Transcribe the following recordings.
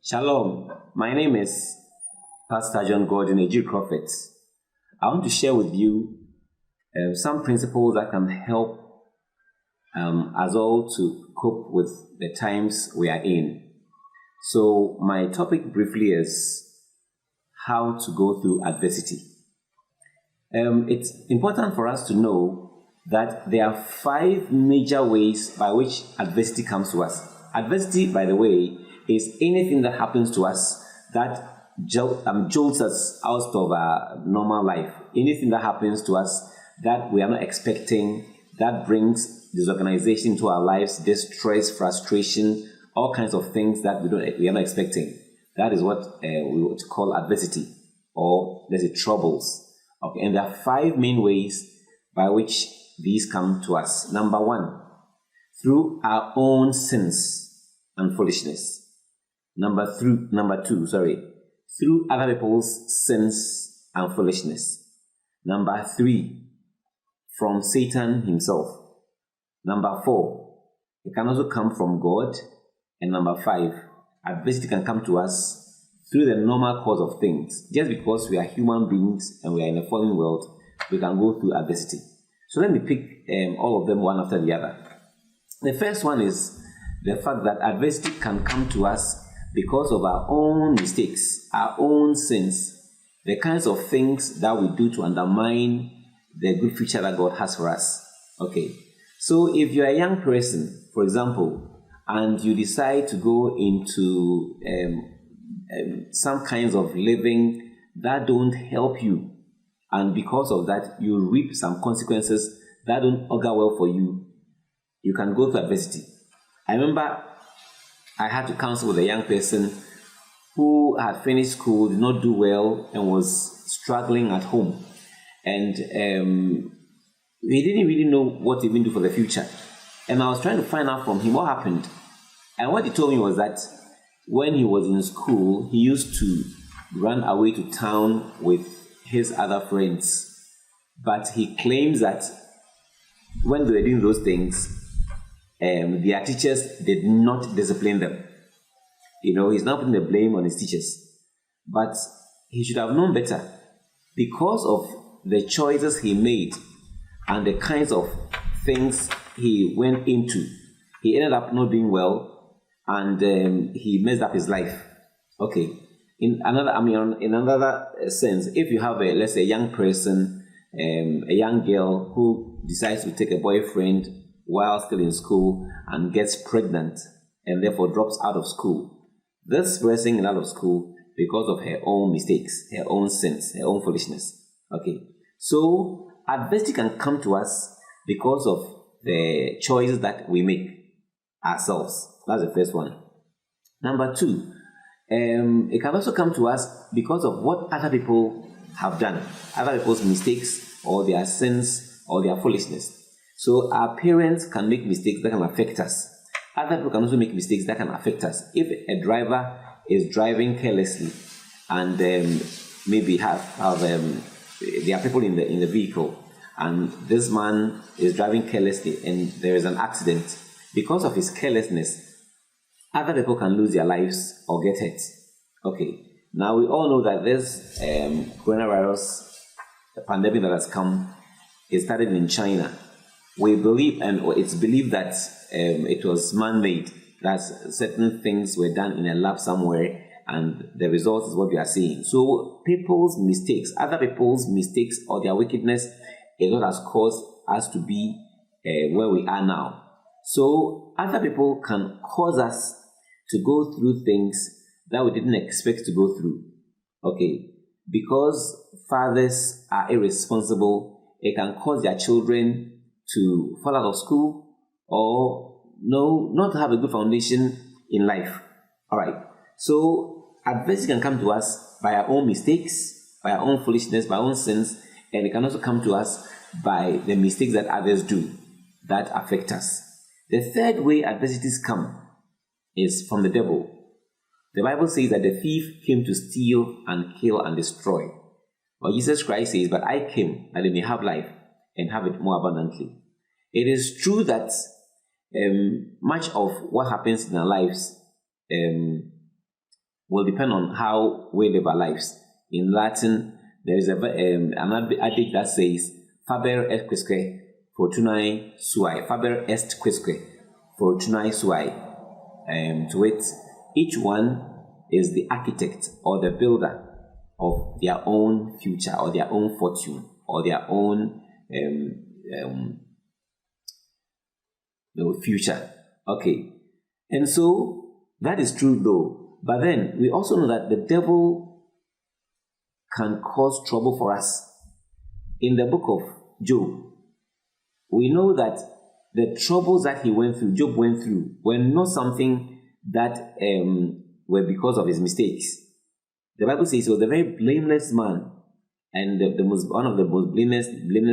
Shalom, my name is Pastor John Gordon Egyir-Croffet. I want to share with you some principles that can help us all to cope with the times we are in. So my topic briefly is how to go through adversity. It's important for us to know that there are 5 major ways by which adversity comes to us. Adversity, by the way, is anything that happens to us that jolts us out of our normal life. Anything that happens to us that we are not expecting, that brings disorganization to our lives, distress, frustration, all kinds of things that we are not expecting. That is what we would call adversity, or let's say troubles. Okay, and there are 5 main ways by which these come to us. Number 1, through our own sins and foolishness. Number 2, through other people's sins and foolishness. Number 3, from Satan himself. Number 4, it can also come from God. And number 5, adversity can come to us through the normal course of things. Just because we are human beings and we are in a fallen world, we can go through adversity. So let me pick all of them one after the other. The first one is the fact that adversity can come to us because of our own mistakes, our own sins, the kinds of things that we do to undermine the good future that God has for us. Okay, so if you're a young person, for example, and you decide to go into some kinds of living that don't help you, and because of that, you reap some consequences that don't augur well for you, you can go through adversity. I remember I had to counsel with a young person who had finished school, did not do well, and was struggling at home. And he didn't really know what to even do for the future. And I was trying to find out from him what happened. And what he told me was that when he was in school, he used to run away to town with his other friends. But he claims that when they were doing those things, their teachers did not discipline them. He's now putting the blame on his teachers. But he should have known better. Because of the choices he made and the kinds of things he went into, he ended up not doing well, and he messed up his life. Okay. In another sense, if you have let's say a young person, a young girl who decides to take a boyfriend while still in school and gets pregnant and therefore drops out of school, this person is out of school because of her own mistakes, her own sins, her own foolishness. Okay, so adversity can come to us because of the choices that we make ourselves. That's the first one. Number 2, it can also come to us because of what other people have done, other people's mistakes or their sins or their foolishness. So our parents can make mistakes that can affect us. Other people can also make mistakes that can affect us. If a driver is driving carelessly and maybe there are people in the vehicle, and this man is driving carelessly and there is an accident, because of his carelessness, other people can lose their lives or get hurt. Okay, now we all know that this coronavirus pandemic that has come, it started in China. We believe, and it's believed that it was man-made, that certain things were done in a lab somewhere, and the result is what we are seeing. So people's mistakes, other people's mistakes or their wickedness is what has caused us to be where we are now. So other people can cause us to go through things that we didn't expect to go through. Okay, because fathers are irresponsible, it can cause their children to fall out of school or not have a good foundation in life. All right. So adversity can come to us by our own mistakes, by our own foolishness, by our own sins, and it can also come to us by the mistakes that others do that affect us. The third way adversities come is from the devil. The Bible says that the thief came to steal and kill and destroy. But Jesus Christ says, "But I came that they may have life and have it more abundantly." It is true that much of what happens in our lives will depend on how we live our lives. In Latin, there is an adage that says, "Faber est quisque fortunae suae." Faber est quisque fortunae suae. To it, each one is the architect or the builder of their own future or their own fortune or their own future. Okay. And so that is true though. But then we also know that the devil can cause trouble for us. In the book of Job, we know that the troubles that Job went through, were not something that were because of his mistakes. The Bible says he was a very blameless man and one of the most blameless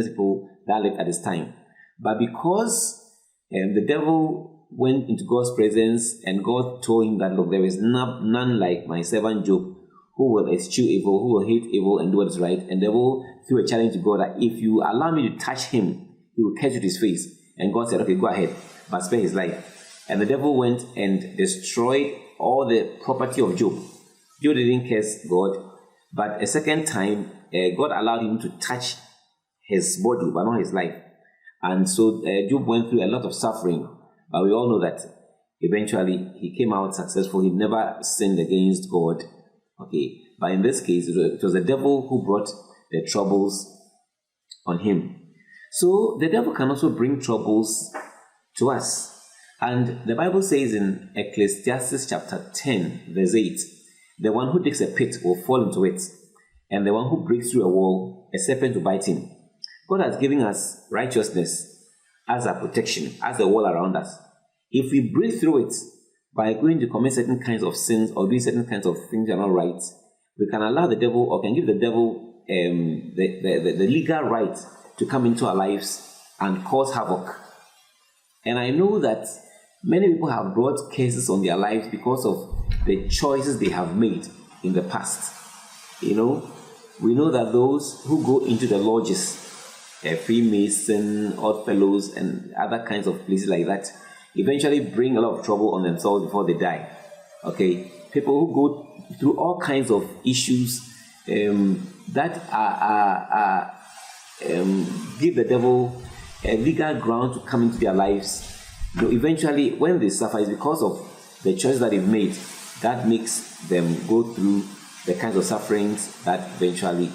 people that lived at his time. But because the devil went into God's presence and God told him that, look, there is none like my servant Job, who will eschew evil, who will hate evil and do what is right. And the devil threw a challenge to God that if you allow me to touch him, he will catch you to his face. And God said, okay, go ahead, but spare his life. And the devil went and destroyed all the property of Job. Job didn't curse God, but a second time, God allowed him to touch his body, but not his life. And so Job went through a lot of suffering. But we all know that eventually he came out successful. He never sinned against God. Okay, but in this case, it was the devil who brought the troubles on him. So the devil can also bring troubles to us. And the Bible says in Ecclesiastes chapter 10, verse 8, the one who digs a pit will fall into it, and the one who breaks through a wall, a serpent will bite him. God has given us righteousness as a protection, as a wall around us. If we break through it by going to commit certain kinds of sins or doing certain kinds of things that are not right, we can allow the devil or can give the devil the legal right to come into our lives and cause havoc. And I know that many people have brought cases on their lives because of the choices they have made in the past. You know, we know that those who go into the lodges, Freemason, Odd Fellows, and other kinds of places like that, eventually bring a lot of trouble on themselves before they die. Okay, people who go through all kinds of issues that give the devil a legal ground to come into their lives. Though eventually, when they suffer, it's because of the choice that they've made that makes them go through the kinds of sufferings that eventually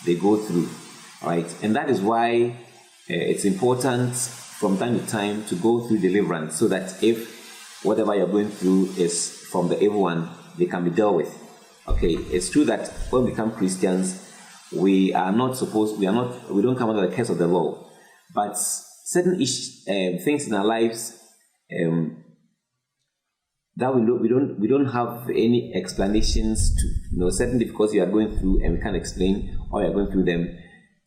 they go through. All right, and that is why it's important from time to time to go through deliverance, so that if whatever you're going through is from the evil one, they can be dealt with. Okay, it's true that when we become Christians, we don't come under the curse of the law, but certain things in our lives that we don't have any explanations to, certain difficulties you are going through, and we can't explain how you are going through them.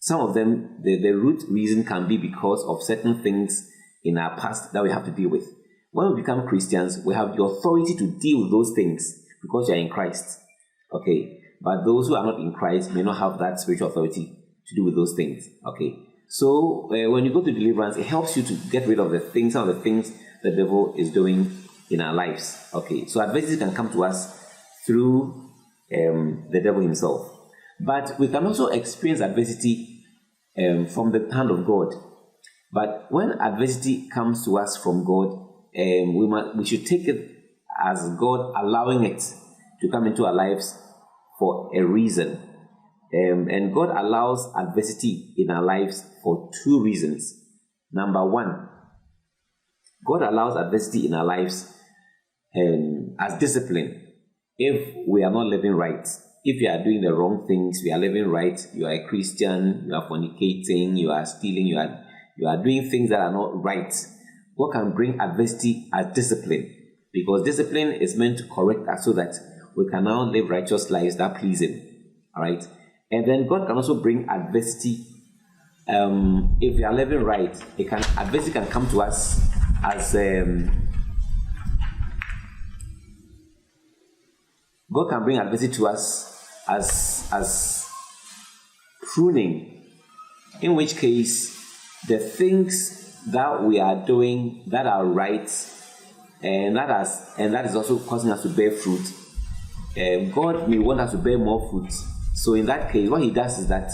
Some of them, the root reason can be because of certain things in our past that we have to deal with. When we become Christians, we have the authority to deal with those things because you are in Christ. Okay, but those who are not in Christ may not have that spiritual authority to do with those things. Okay, so when you go to deliverance, it helps you to get rid of some of the things the devil is doing in our lives. Okay, so adversity can come to us through the devil himself. But we can also experience adversity from the hand of God. But when adversity comes to us from God, we should take it as God allowing it to come into our lives for a reason. And God allows adversity in our lives for two reasons. Number one, God allows adversity in our lives as discipline if we are not living right. If you are doing the wrong things, we are living right, you are a Christian, you are fornicating, you are stealing, you are doing things that are not right, God can bring adversity as discipline, because discipline is meant to correct us so that we can now live righteous lives that please Him. All right, and then God can also bring adversity. If we are living right, adversity can come to us as God can bring adversity to us as pruning, in which case the things that we are doing that are right and that is also causing us to bear fruit, God may want us to bear more fruit. So in that case, what he does is that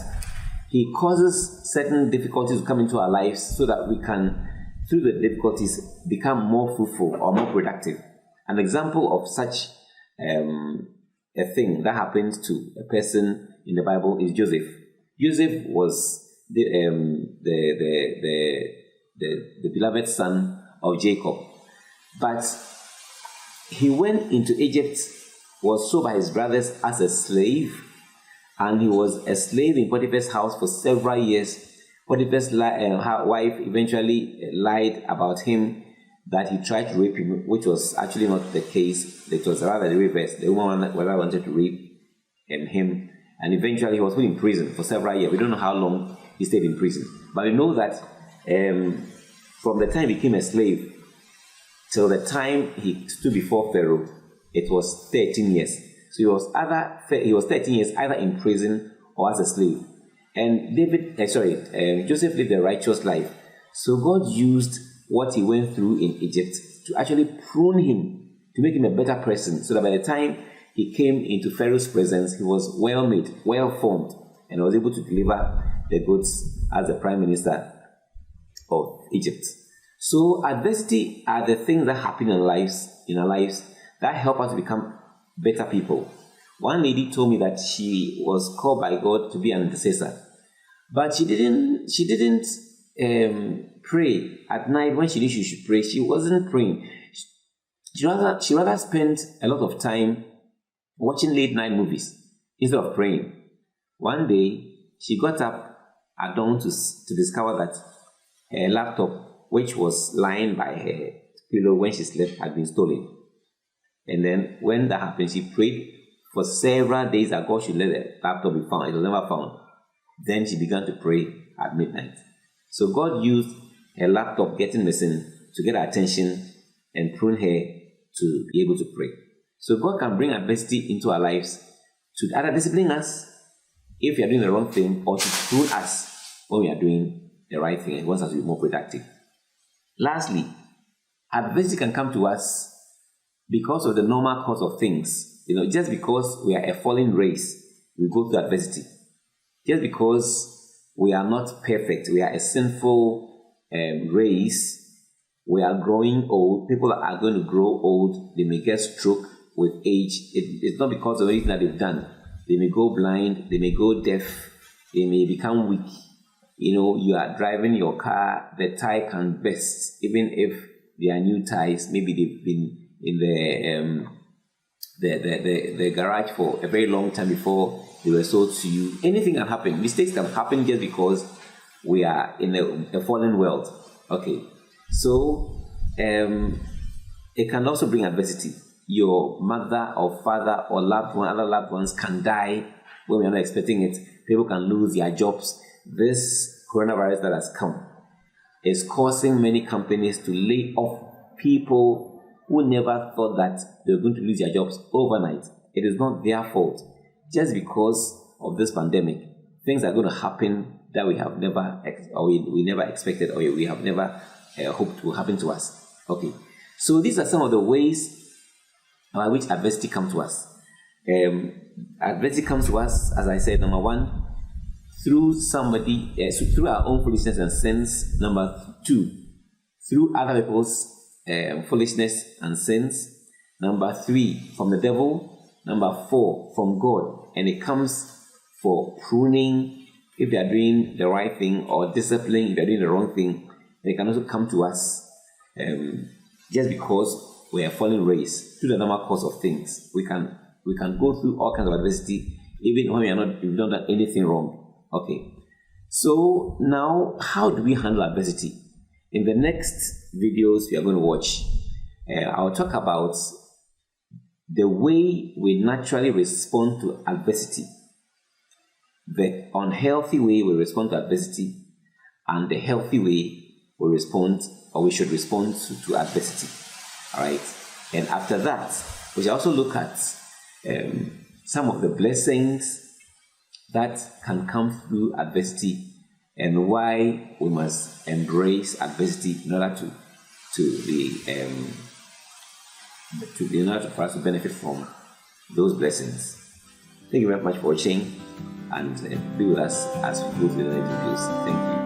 he causes certain difficulties to come into our lives so that we can, through the difficulties, become more fruitful or more productive. An example of such a thing that happened to a person in the Bible is Joseph. Joseph was the beloved son of Jacob, but he went into Egypt, was sold by his brothers as a slave, and he was a slave in Potiphar's house for several years. Potiphar's wife eventually lied about him, that he tried to rape him, which was actually not the case. It was rather the reverse. The woman wanted to rape him, and eventually he was put in prison for several years. We don't know how long he stayed in prison, but we know that from the time he became a slave till the time he stood before Pharaoh, it was 13 years. So he was 13 years either in prison or as a slave. And Joseph lived a righteous life. So God used what he went through in Egypt to actually prune him, to make him a better person, so that by the time he came into Pharaoh's presence, he was well made, well formed, and was able to deliver the goods as the prime minister of Egypt. So adversity are the things that happen in our lives that help us to become better people. One lady told me that she was called by God to be an intercessor, but she didn't pray at night when she knew she should pray. She wasn't praying. She rather spent a lot of time watching late night movies instead of praying. One day, she got up at dawn to discover that her laptop, which was lying by her pillow when she slept, had been stolen. And then when that happened, she prayed for several days that God should let the laptop be found. It was never found. Then she began to pray at midnight. So God used her laptop getting missing to get her attention and prune her to be able to pray. So God can bring adversity into our lives to either discipline us if we are doing the wrong thing, or to prune us when we are doing the right thing and wants us to be more productive. Lastly, adversity can come to us because of the normal course of things. Just because we are a fallen race, we go through adversity. Just because we are not perfect, we are a sinful race, we are growing old. People are going to grow old. They may get stroke with age. It's not because of anything that they've done. They may go blind, they may go deaf, they may become weak. You are driving your car, the tire can burst, even if they are new tires. Maybe they've been in the garage for a very long time before they were sold to you. Anything can happen. Mistakes can happen just because we are in a fallen world. Okay, so it can also bring adversity. Your mother or father or other loved ones can die when we are not expecting it. People can lose their jobs. This coronavirus that has come is causing many companies to lay off people who never thought that they were going to lose their jobs overnight. It is not their fault. Just because of this pandemic, things are going to happen that we have never, or we never expected, or we have never hoped will happen to us. Okay, so these are some of the ways by which adversity comes to us. Adversity comes to us, as I said, number one, through through our own foolishness and sins. Number two, through other people's foolishness and sins. Number three, from the devil. Number four, from God. And it comes for pruning if you are doing the right thing, or discipline if you are doing the wrong thing. And it can also come to us just because we are a fallen race, through the normal course of things. We can go through all kinds of adversity even when we've not done anything wrong. Okay, so now how do we handle adversity? In the next videos we are going to watch, I'll talk about the way we naturally respond to adversity, the unhealthy way we respond to adversity, and the healthy way we should respond to adversity. All right, and after that, we shall also look at some of the blessings that can come through adversity and why we must embrace adversity in order for us to benefit from those blessings. Thank you very much for watching, and be with us as we go through the next videos. Thank you.